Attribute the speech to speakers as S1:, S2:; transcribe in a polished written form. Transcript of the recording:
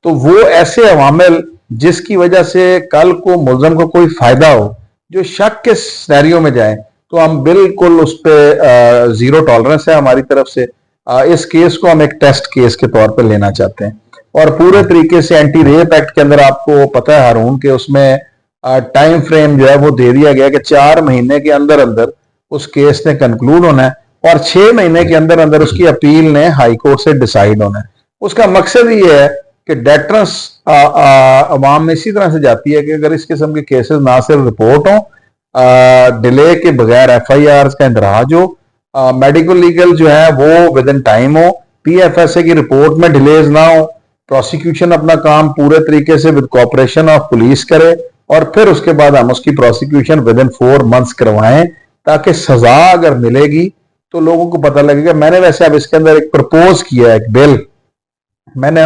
S1: तो वो ऐसे अवामिल जिसकी वजह से कल को मुलजम को कोई फायदा हो, जो शक के सिनेरियो में जाए, तो हम बिल्कुल उस पर जीरो टॉलरेंस है हमारी तरफ से। इस केस को हम एक टेस्ट केस के तौर पर लेना चाहते हैं और पूरे तरीके से एंटी रेप एक्ट के अंदर आपको पता है हारून के उसमें टाइम फ्रेम जो है वो दे दिया गया कि 4 महीने के अंदर अंदर उस केस ने कंक्लूड होना है और 6 महीने के अंदर अंदर उसकी अपील ने हाई कोर्ट से डिसाइड होना है। उसका मकसद ये है कि डेटरेंस अवाम में इसी तरह से जाती है कि अगर इस किस्म के केसेस ना सिर्फ रिपोर्ट हो, डिले के बगैर FIR का इंदराज हो, मेडिकल लीगल जो है वो विद इन टाइम हो, PFSA की रिपोर्ट में डिलेज ना हो, प्रोसिक्यूशन अपना काम पूरे तरीके से विद कोऑपरेशन ऑफ पुलिस करे और फिर उसके बाद हम उसकी प्रोसिक्यूशन विद इन 4 मंथ्स करवाएं, ताकि सजा अगर मिलेगी तो लोगों को पता लगेगा। मैंने वैसे अब इसके अंदर एक प्रपोज किया है, एक बिल मैंने